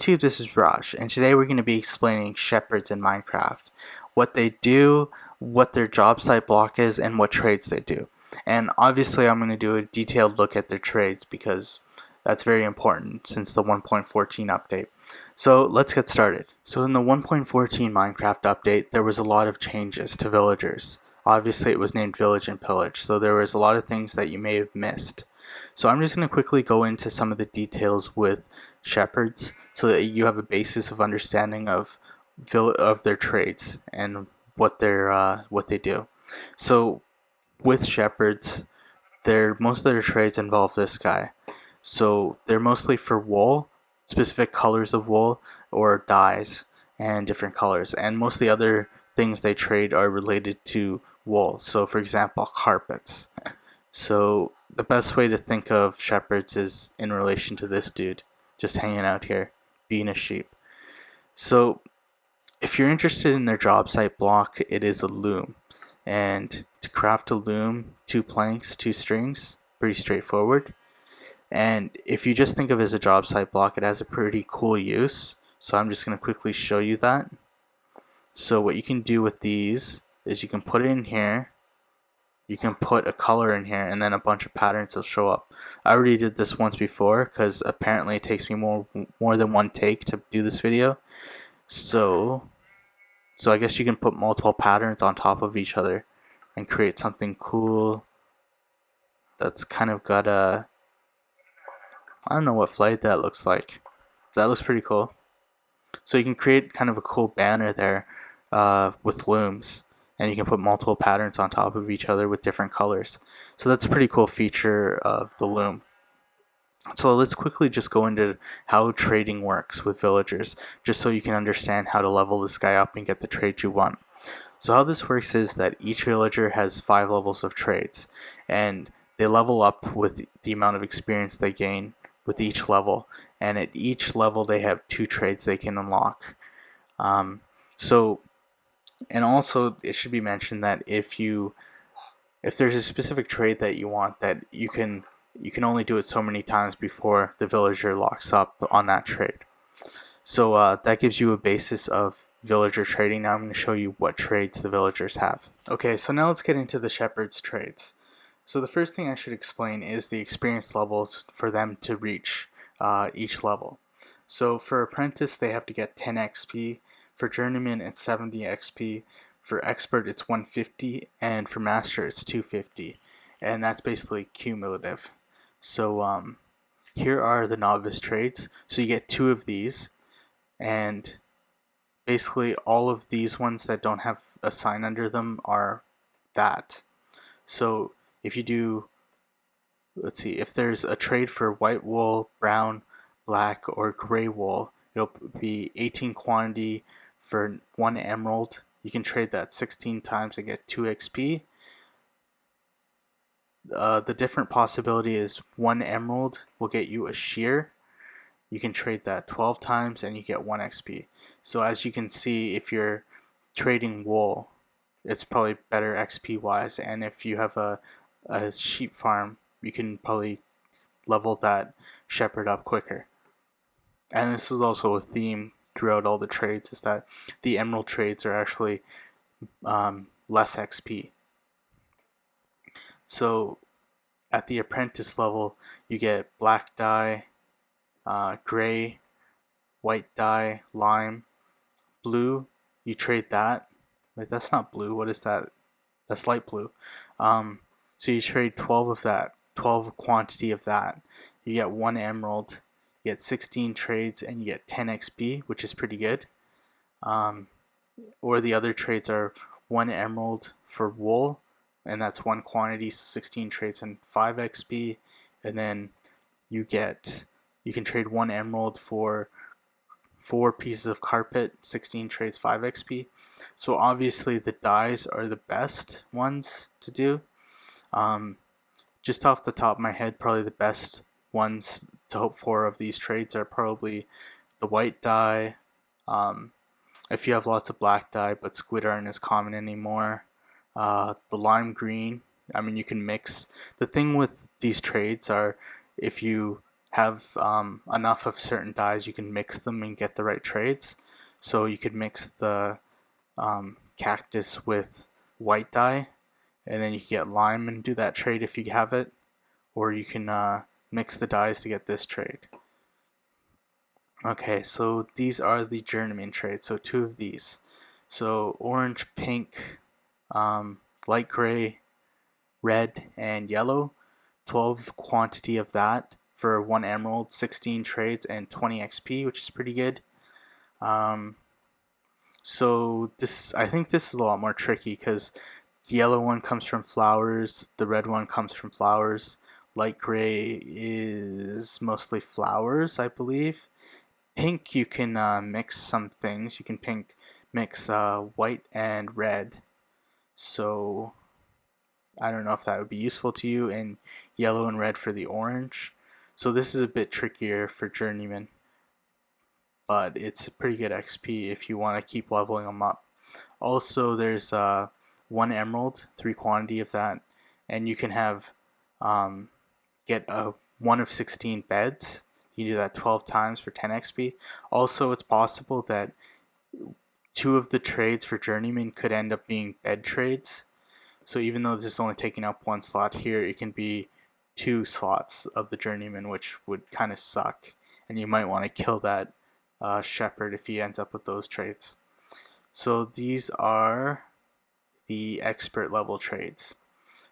YouTube, this is Raj, and today we're going to be explaining shepherds in Minecraft, what they do, what their job site block is, and what trades they do. And obviously I'm going to do a detailed look at their trades because that's very important since the 1.14 update. So let's get started. So in the 1.14 Minecraft update, there was a lot of changes to villagers. Obviously it was named Village and Pillage, so there was a lot of things that you may have missed. So I'm just going to quickly go into some of the details with shepherds so that you have a basis of understanding of their trades and what they do. So with shepherds, most of their trades involve this guy. So they're mostly for wool, specific colors of wool or dyes and different colors, and most of the other things they trade are related to wool. So for example, carpets. So the best way to think of shepherds is in relation to this dude just hanging out here being a sheep. So if you're interested in their job site block, it is a loom, and to craft a loom, 2 planks, 2 strings, pretty straightforward. And if you just think of it as a job site block, it has a pretty cool use, so I'm just going to quickly show you that. So what you can do with these is you can put it in here, you can put a color in here, and then a bunch of patterns will show up. I already did this once before because apparently it takes me more than one take to do this video. So I guess you can put multiple patterns on top of each other and create something cool that's kind of got a, I don't know what flight that looks like. That looks pretty cool. So you can create kind of a cool banner there with looms, and you can put multiple patterns on top of each other with different colors. So that's a pretty cool feature of the loom. So let's quickly just go into how trading works with villagers, just so you can understand how to level this guy up and get the trade you want. So how this works is that each villager has 5 levels of trades, and they level up with the amount of experience they gain with each level, and at each level they have 2 trades they can unlock. And also it should be mentioned that if there's a specific trade that you want, that you can only do it so many times before the villager locks up on that trade. So that gives you a basis of villager trading. Now I'm going to show you what trades the villagers have. Okay, so now let's get into the shepherd's trades. So the first thing I should explain is the experience levels for them to reach each level. So for apprentice they have to get 10 XP, for journeyman it's 70 XP, for expert it's 150, and for master it's 250, and that's basically cumulative. So here are the novice trades. So you get 2 of these, and basically all of these ones that don't have a sign under them are that. So if you do, let's see, if there's a trade for white wool, brown, black, or gray wool, it'll be 18 quantity for 1 emerald. You can trade that 16 times and get 2 XP. The different possibility is 1 emerald will get you a shear. You can trade that 12 times and you get 1 XP. So as you can see, if you're trading wool, it's probably better XP wise, and if you have a sheep farm, you can probably level that shepherd up quicker. And this is also a theme throughout all the trades, is that the emerald trades are actually less XP. So at the apprentice level you get black dye, gray, white dye, lime, blue, you trade that. Wait, that's not blue, what is that? That's light blue. So you trade 12 of that, 12 quantity of that. You get 1 emerald, you get 16 trades, and you get 10 XP, which is pretty good. Or the other trades are 1 emerald for wool, and that's 1 quantity, so 16 trades and 5 XP. And then you can trade 1 emerald for 4 pieces of carpet, 16 trades, 5 XP. So obviously the dyes are the best ones to do. Just off the top of my head, probably the best ones to hope for of these trades are probably the white dye. If you have lots of black dye, but squid aren't as common anymore. The lime green, I mean, you can mix. The thing with these trades are, if you have enough of certain dyes, you can mix them and get the right trades. So you could mix the cactus with white dye, and then you can get lime and do that trade if you have it, or you can mix the dyes to get this trade. Okay, so these are the journeyman trades, so 2 of these. So orange, pink, light gray, red, and yellow. 12 quantity of that for 1 emerald, 16 trades, and 20 XP, which is pretty good. So I think this is a lot more tricky because the yellow one comes from flowers, the red one comes from flowers, light gray is mostly flowers, I believe. Pink, you can mix some things. You can mix white and red. So I don't know if that would be useful to you. And yellow and red for the orange. So this is a bit trickier for journeyman, but it's pretty good XP if you want to keep leveling them up. Also, there's 1 emerald, 3 quantity of that, and you can have get a 1 of 16 beds. You do that 12 times for 10 XP. Also, it's possible that 2 of the trades for journeyman could end up being bed trades. So even though this is only taking up 1 slot here, it can be 2 slots of the journeyman, which would kind of suck. And you might want to kill that shepherd if he ends up with those trades. So these are the expert level trades.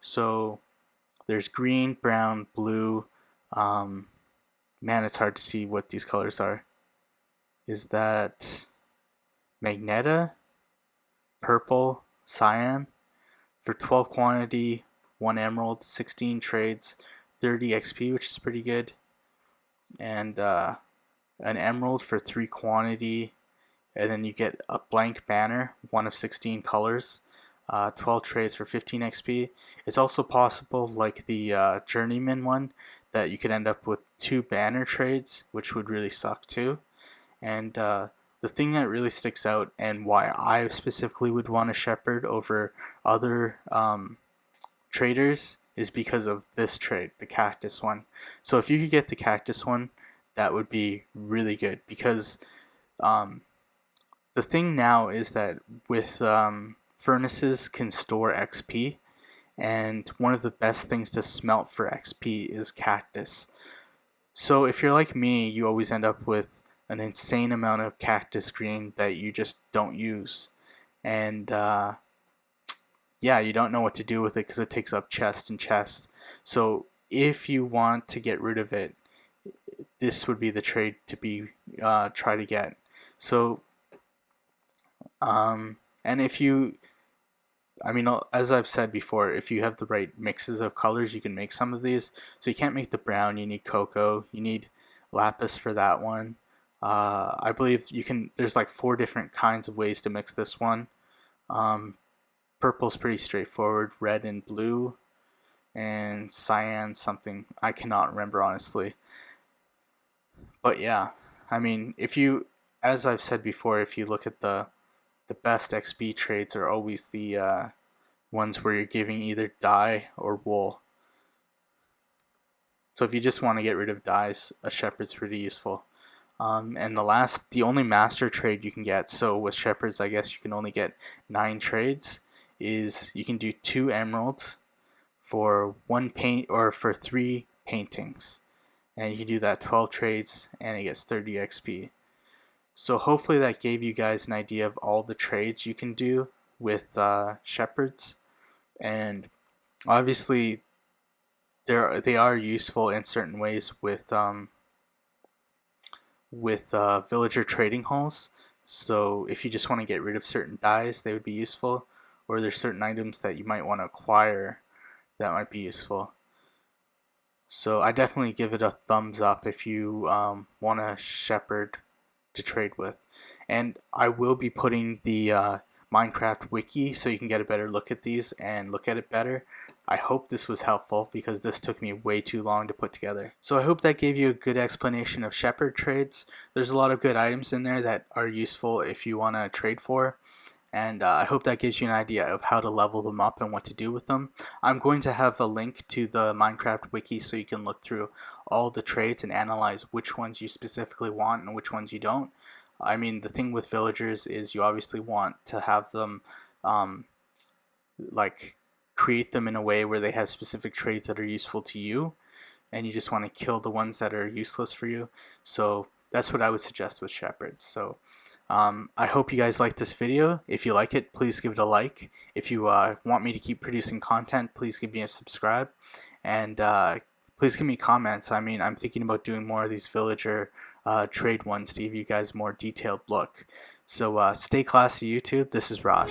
So there's green, brown, blue. Man, it's hard to see what these colors are. Is that Magneta, purple, cyan? For 12 quantity, 1 emerald, 16 trades, 30 XP, which is pretty good. And an emerald for 3 quantity, and then you get a blank banner, 1 of 16 colors, 12 trades for 15 XP. It's also possible, like the journeyman one, that you could end up with 2 banner trades, which would really suck too. And the thing that really sticks out, and why I specifically would want a shepherd over other traders, is because of this trade, the cactus one. So if you could get the cactus one, that would be really good, because the thing now is that with furnaces can store XP, and one of the best things to smelt for XP is cactus. So if you're like me, you always end up with an insane amount of cactus green that you just don't use. And yeah, you don't know what to do with it because it takes up chest and chest. So if you want to get rid of it, this would be the trade to be try to get. So and if you, I mean, as I've said before, if you have the right mixes of colors, you can make some of these. So you can't make the brown, you need cocoa, you need lapis for that one. I believe you can, there's like 4 different kinds of ways to mix this one. Purple's pretty straightforward, red and blue, and cyan something I cannot remember honestly. But yeah, I mean, if you, as I've said before, if you look at the best XP trades are always the ones where you're giving either dye or wool. So if you just want to get rid of dyes, a shepherd's pretty useful. And the only master trade you can get, so with shepherds I guess you can only get 9 trades, is you can do 2 emeralds for 1 paint, or for 3 paintings. And you can do that 12 trades and it gets 30 XP. So hopefully that gave you guys an idea of all the trades you can do with shepherds. And obviously they are useful in certain ways with villager trading halls. So if you just want to get rid of certain dyes, they would be useful. Or there's certain items that you might want to acquire that might be useful. So I definitely give it a thumbs up if you want a shepherd to trade with. And I will be putting the Minecraft wiki so you can get a better look at these and look at it better. I hope this was helpful because this took me way too long to put together. So I hope that gave you a good explanation of shepherd trades. There's a lot of good items in there that are useful if you want to trade for. And I hope that gives you an idea of how to level them up and what to do with them. I'm going to have a link to the Minecraft wiki so you can look through all the trades and analyze which ones you specifically want and which ones you don't. I mean, the thing with villagers is you obviously want to have them um, like create them in a way where they have specific traits that are useful to you, and you just want to kill the ones that are useless for you. So that's what I would suggest with shepherds. So I hope you guys like this video. If you like it, please give it a like. If you want me to keep producing content, please give me a subscribe. And please give me comments. I mean, I'm thinking about doing more of these villager trade ones to give you guys more detailed look. So stay classy, YouTube. This is Raj.